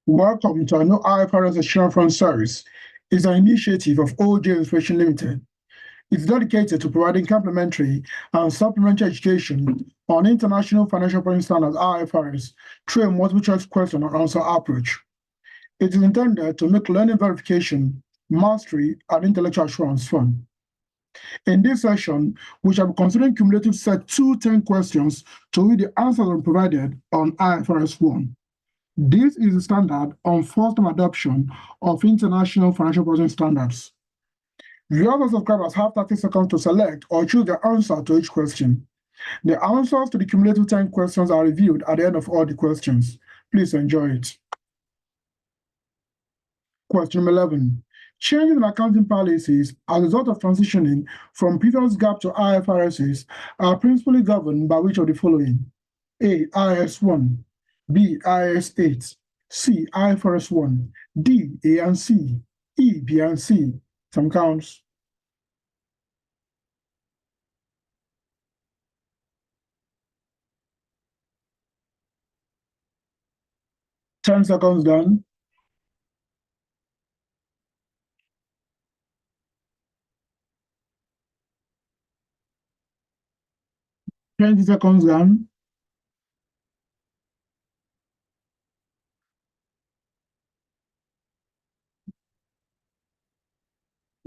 Welcome to our new IFRS Assurance Fund Service. It's an initiative of OJ Inspiration Limited. It's dedicated to providing complementary and supplementary education on International Financial Reporting Standards IFRS through a multiple choice question and answer approach. It is intended to make learning verification, mastery, and intellectual assurance fun. In this session, we shall be considering cumulative set 210 questions to which the answers are provided on IFRS 1. This is the standard on first-time adoption of International Financial Reporting Standards. Viewers and subscribers have 30 seconds to select or choose the answer to each question. The answers to the cumulative 10 questions are reviewed at the end of all the questions. Please enjoy it. Question 11. Changes in accounting policies as a result of transitioning from previous GAAP to IFRSs are principally governed by which of the following? A. IAS 1. B. IAS 8. C. IFRS 1. D. A and C. E. B and C. Some counts. Ten seconds done. Twenty seconds done.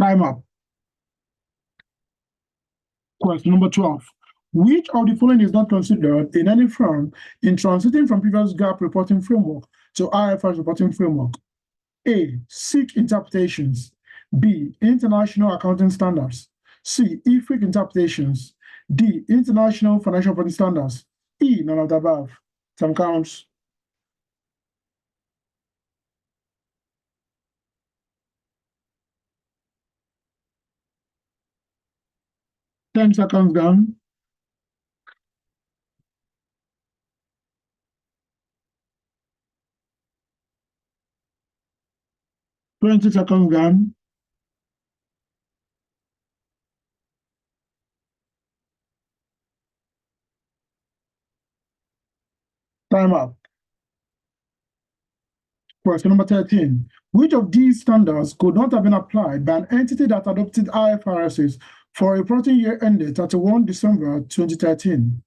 Time up. Question number 12. Which of the following is not considered in any firm in transiting from previous GAAP reporting framework to IFRS reporting framework? A. SIC interpretations. B. International accounting standards. C. IFRS interpretations. D. International financial reporting standards. E. None of the above. Some counts. Ten seconds done. 20 seconds done. Time up. Question number 13. Which of these standards could not have been applied by an entity that adopted IFRSs for a reporting year ended 31 December 2013?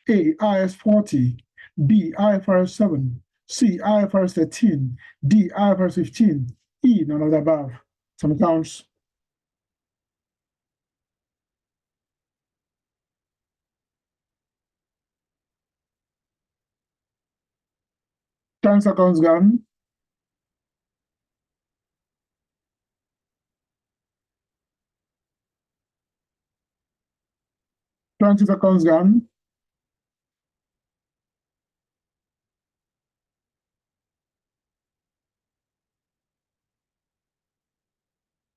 A. IAS 40. B. IFRS 7. C. IFRS 13. D. IFRS 15. E. None of the above. Some counts. Ten seconds gone. Twenty seconds gone.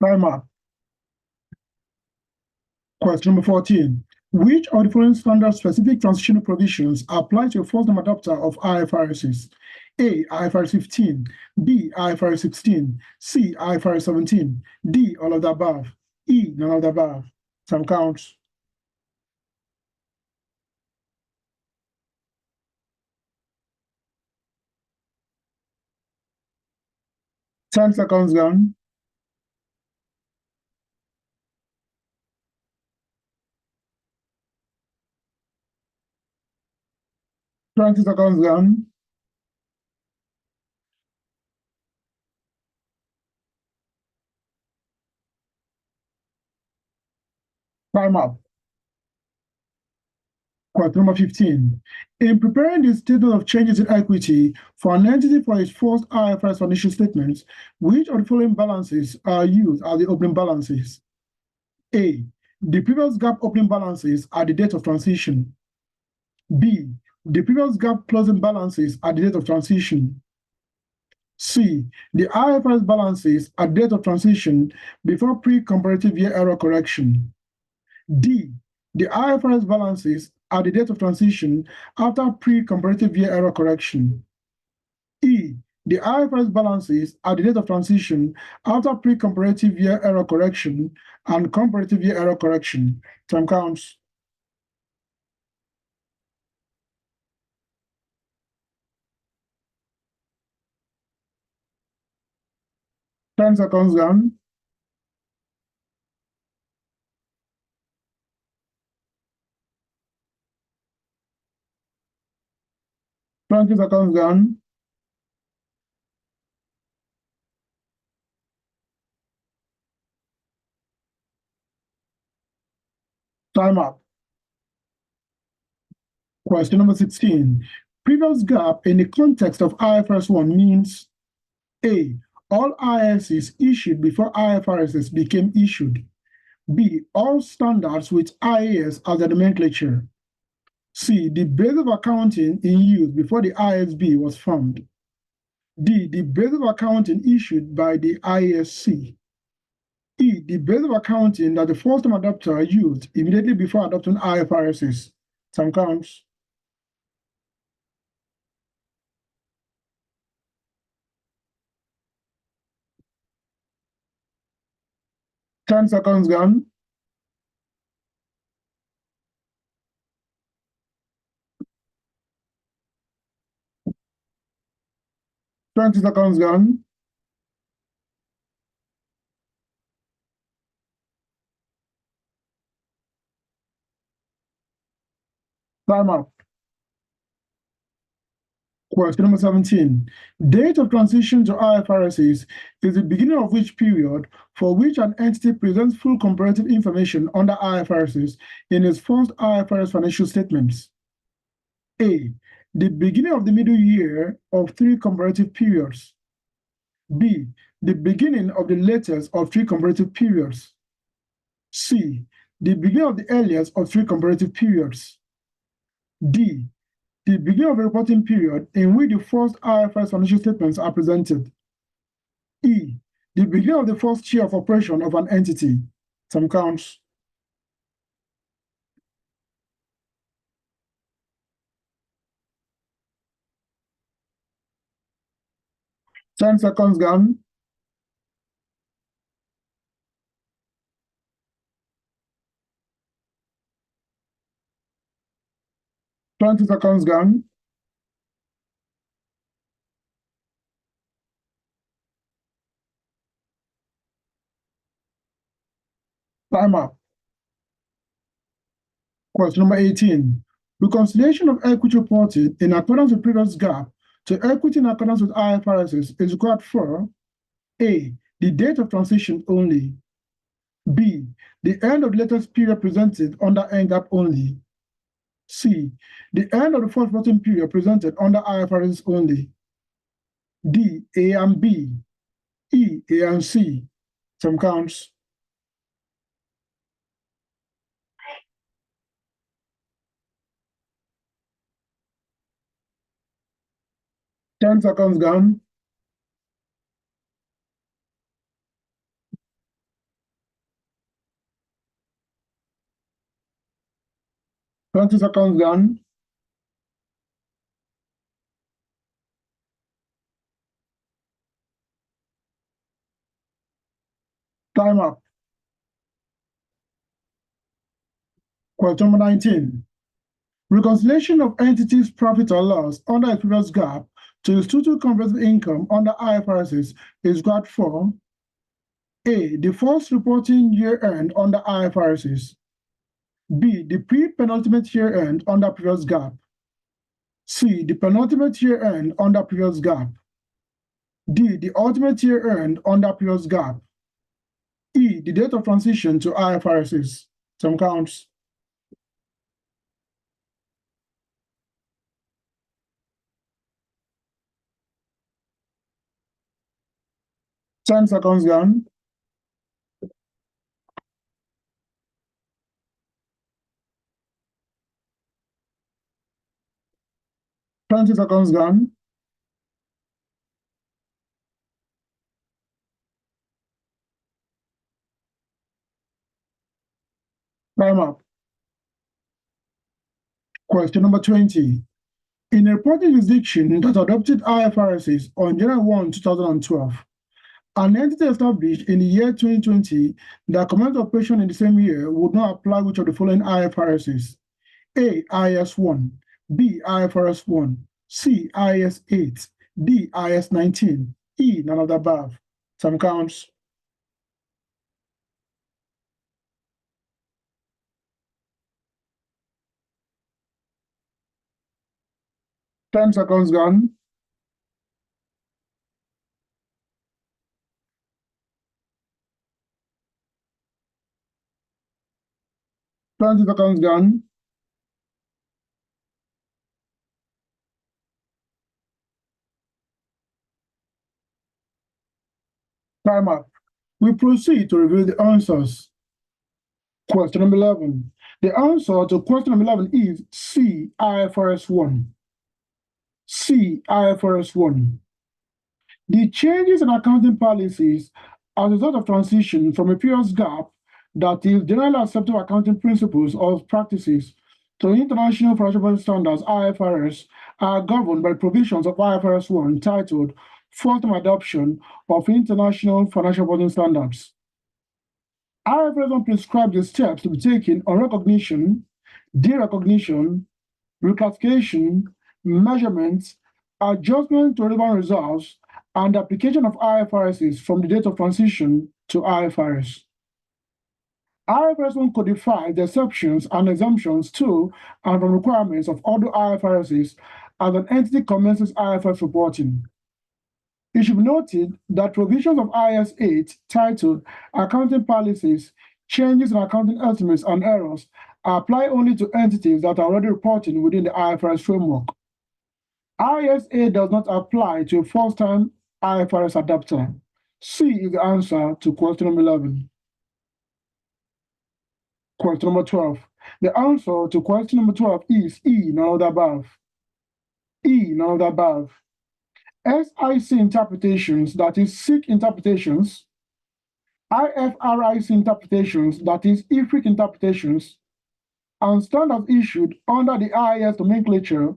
Time up. Question number 14. Which of the following standard-specific transitional provisions apply to a first-time adopter of IFRSs? A. IFRS 15. B. IFRS 16. C. IFRS 17. D. All of the above. E. None of the above. Some counts. Ten seconds gone. 20 seconds gone. Time up. Question number 15. In preparing the statement of changes in equity for an entity for its first IFRS financial statements, which of the following balances are used as the opening balances? A. The previous GAAP opening balances at the date of transition. B. The previous GAAP closing balances at the date of transition. C. The IFRS balances at date of transition before pre-comparative year error correction. D. The IFRS balances at the date of transition after pre-comparative year error correction. E. The IFRS balances at the date of transition after pre-comparative year error correction and comparative year error correction. Time counts. 10 seconds gone. 20 seconds gone. Time up. Question number 16. Previous gap in the context of IFRS 1 means A. All IFRSs issued before IFRSs became issued. B. All standards with IAS as the nomenclature. C. The base of accounting in use before the ISB was formed. D. The base of accounting issued by the ISC. E. The base of accounting that the first-time adopter used immediately before adopting IFRSs. Time counts. 10 seconds gone. 20 seconds gone. Time up. Question number 17. Date of transition to IFRSs is the beginning of which period for which an entity presents full comparative information under IFRSs in its first IFRS financial statements. A. The beginning of the middle year of 3 comparative periods. B. The beginning of the latest of 3 comparative periods. C. The beginning of the earliest of 3 comparative periods. D. The beginning of a reporting period in which the first IFRS financial statements are presented. E. The beginning of the first year of operation of an entity. Time counts. 10 seconds gone. 20 seconds gone. Time up. Question number 18. Reconciliation of equity reported in accordance with previous GAAP to equity in accordance with IFRS is required for A. The date of transition only. B. The end of the latest period presented under NGAAP only. C. The end of the first reporting period presented under IFRS only. D. A and B. E. A and C. Some counts. 10 seconds gone. 20 seconds gone. Time up. Question number 19. Reconciliation of entities' profit or loss under a previous GAAP to its total comprehensive income under IFRS is required for A. The first reporting year end under IFRS. B. The pre-penultimate year end under previous GAAP. C. The penultimate year end under previous GAAP. D. The ultimate year end under previous GAAP. E. The date of transition to IFRS. Some counts. 10 seconds gone. 20 seconds gone. Time up. Question number 20. In a reporting jurisdiction that adopted IFRS on January 1, 2012, an entity established in the year 2020 that commenced operation in the same year would not apply which of the following IFRSs? A. IAS 1, B. IFRS 1, C. IAS 8, D. IAS 19, E. None of the above. Some counts. 10 seconds gone. 20 seconds gone. Time up. We proceed to review the answers. Question number 11. The answer to question number 11 is C, IFRS 1. C, IFRS 1. The changes in accounting policies as a result of transition from a previous GAAP, that is generally accepted accounting principles or practices, to international financial reporting standards, IFRS, are governed by provisions of IFRS 1 titled First-Time Adoption of International Financial Reporting Standards. IFRS 1 prescribes the steps to be taken on recognition, derecognition, reclassification, measurement, adjustment to relevant reserves, and application of IFRSs from the date of transition to IFRS. IFRS 1 codifies the exceptions and exemptions to and from requirements of other IFRSs as an entity commences IFRS reporting. It should be noted that provisions of IAS 8 titled Accounting Policies, Changes in Accounting Estimates and Errors apply only to entities that are already reporting within the IFRS framework. IAS 8 does not apply to a first-time IFRS adopter. C is the answer to question number 11. Question number 12. The answer to question number 12 is E, none of the above. E, none of the above. SIC interpretations, that is SIC interpretations, IFRS interpretations, that is IFRIC interpretations, and standards issued under the IAS nomenclature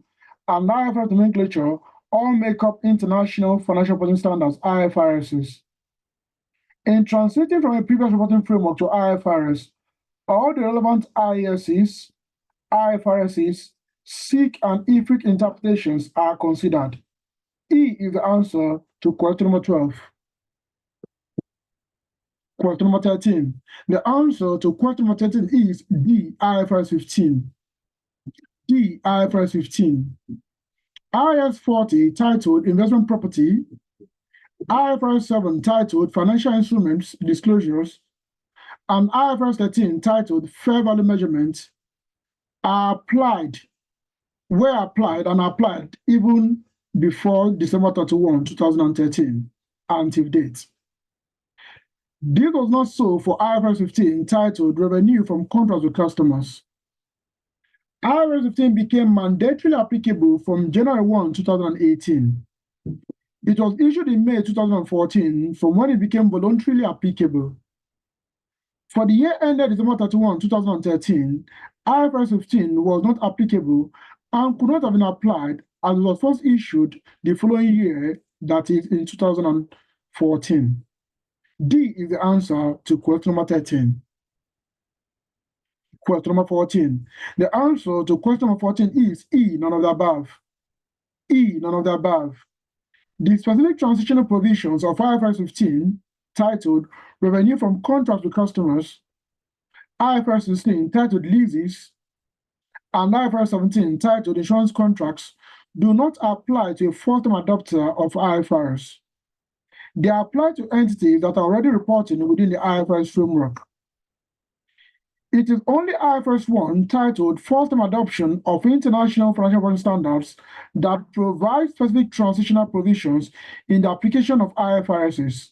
and IFRS nomenclature all make up International Financial Reporting Standards, IFRSs. In transiting from a previous reporting framework to IFRS, all the relevant IASs, IFRSs, SIC, and IFRIC interpretations are considered. E is the answer to question number 12. Question number 13. The answer to question number 13 is D, IFRS 15. D, IFRS 15. IAS 40 titled Investment Property, IFRS 7 titled Financial Instruments Disclosures, and IFRS 13 titled Fair Value Measurement were applied even before December 31, 2013, until date. This was not so for IFRS 15 titled Revenue from Contracts with Customers. IFRS 15 became mandatorily applicable from January 1, 2018. It was issued in May 2014, from when it became voluntarily applicable. For the year ended December 31, 2013, IFRS 15 was not applicable and could not have been applied as it was first issued the following year, that is in 2014. D is the answer to question number 13. Question number 14. The answer to question number 14 is E, none of the above. E, none of the above. The specific transitional provisions of IFRS 15, titled Revenue from Contracts with Customers, IFRS 16, titled Leases, and IFRS 17, titled Insurance Contracts, do not apply to a first-time adopter of IFRS. They apply to entities that are already reporting within the IFRS framework. It is only IFRS 1, titled First-Time Adoption of International Financial Reporting Standards, that provides specific transitional provisions in the application of IFRSs.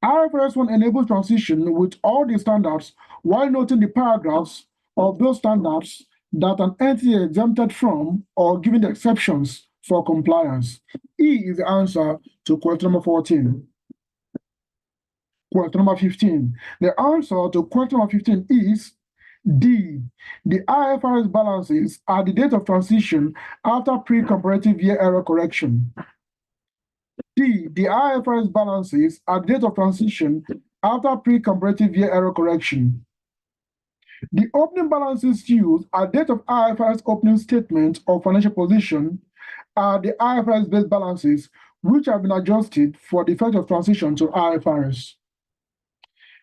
IFRS 1 enables transition with all the standards while noting the paragraphs of those standards that an entity is exempted from or given the exceptions for compliance. E is the answer to question number 14. Question number 15. The answer to question number 15 is D. The IFRS balances at the date of transition after pre-comparative year error correction. D. The IFRS balances at the date of transition after pre-comparative year error correction. The opening balances used at date of IFRS opening statement of financial position are the IFRS-based balances, which have been adjusted for the effect of transition to IFRS.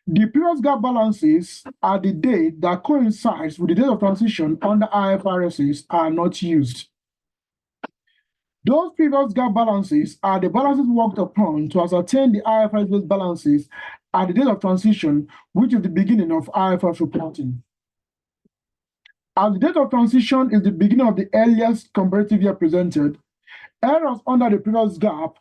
The previous GAAP balances at the date that coincides with the date of transition under IFRSs are not used. Those previous GAAP balances are the balances worked upon to ascertain the IFRS-based balances at the date of transition, which is the beginning of IFRS reporting. As the date of transition is the beginning of the earliest comparative year presented, errors under the previous GAAP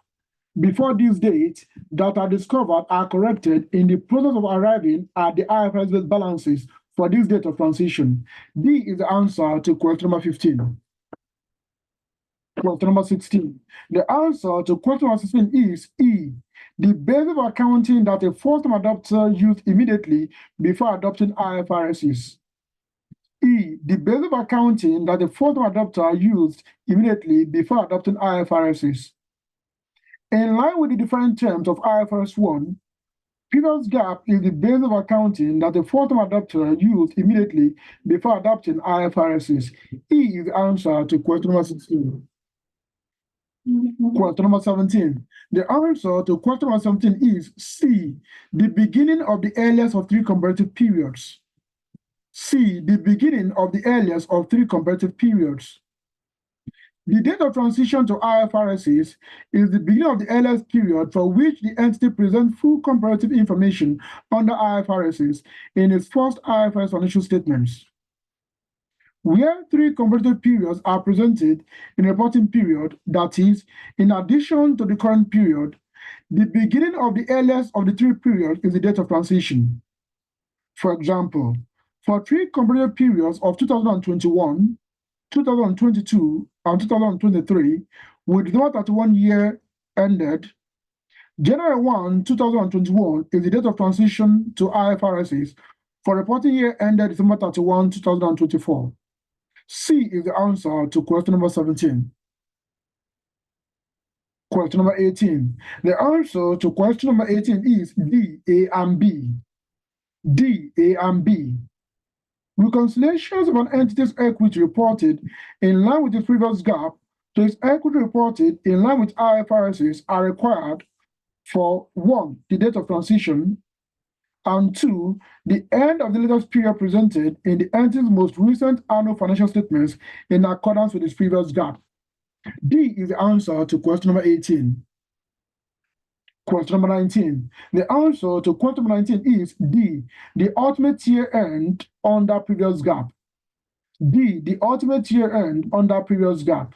before this date that are discovered are corrected in the process of arriving at the IFRS-based balances for this date of transition. D is the answer to question number 15. Question number 16. The answer to question number 16 is E, the basis of accounting that a first-time adopter used immediately before adopting IFRSs. E, the basis of accounting that a first-time adopter used immediately before adopting IFRSs. In line with the different terms of IFRS 1, previous GAAP is the basis of accounting that a first-time adopter used immediately before adopting IFRSs. E is the answer to question number 16. Question number 17. The answer to question number 17 is C, the beginning of the earliest of three comparative periods. C, the beginning of the earliest of three comparative periods. The date of transition to IFRSs is the beginning of the earliest period for which the entity presents full comparative information under IFRSs in its first IFRS financial statements. Where three comparative periods are presented in a reporting period, that is, in addition to the current period, the beginning of the earliest of the three periods is the date of transition. For example, for three comparative periods of 2021, 2022, and 2023, with December 31 year ended, January 1, 2021 is the date of transition to IFRSs for reporting year ended December 31, 2024. C is the answer to question number 17. Question number 18. The answer to question number 18 is D, A, and B. D, A, and B. Reconciliations of an entity's equity reported in line with the previous GAAP to its equity reported in line with IFRSs are required for 1, the date of transition, and 2, the end of the latest period presented in the entity's most recent annual financial statements in accordance with its previous GAAP. D is the answer to question number 18. Question number 19. The answer to question number 19 is D, the ultimate year end under previous GAAP. D, the ultimate year end under previous GAAP.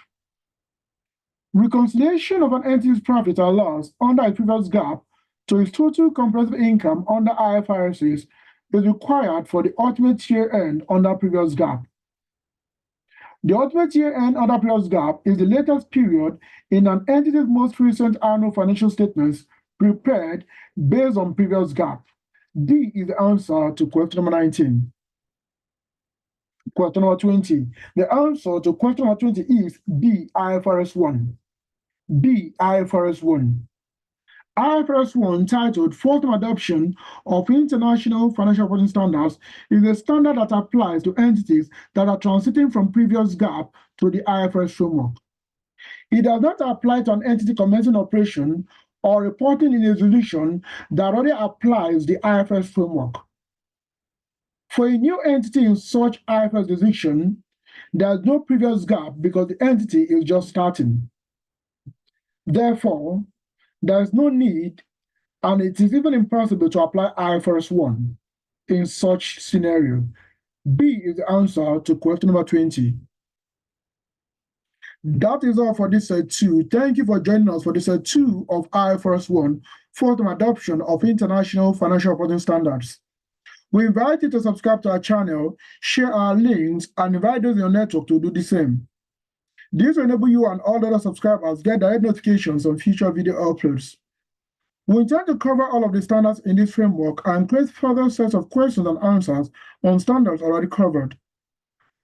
Reconciliation of an entity's profit or loss under a previous GAAP to its total comprehensive income under IFRSs is required for the ultimate year end under previous GAAP. The ultimate year end under previous GAAP is the latest period in an entity's most recent annual financial statements prepared based on previous GAAP. D is the answer to question number 19. Question number 20. The answer to question number 20 is D, IFRS 1. D, IFRS 1. IFRS 1, titled First-Time Adoption of International Financial Reporting Standards, is a standard that applies to entities that are transiting from previous GAAP to the IFRS framework. It does not apply to an entity commencing operation or reporting in a jurisdiction that already applies the IFRS framework. For a new entity in such IFRS jurisdiction, there is no previous GAAP because the entity is just starting. Therefore, there is no need, and it is even impossible to apply IFRS 1 in such scenario. B is the answer to question number 20. That is all for this set 2. Thank you for joining us for this set 2 of IFRS 1, First-Time Adoption of International Financial Reporting Standards. We invite you to subscribe to our channel, share our links, and invite those in your network to do the same. This will enable you and all other subscribers get direct notifications on future video uploads. We intend to cover all of the standards in this framework and create further sets of questions and answers on standards already covered.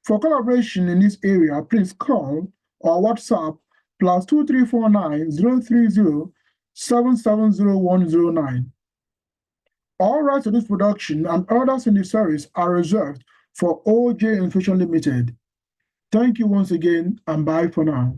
For collaboration in this area, please call or WhatsApp +2349 030 770109. All rights to this production and others in the series are reserved for OJ Information Limited. Thank you once again, and bye for now.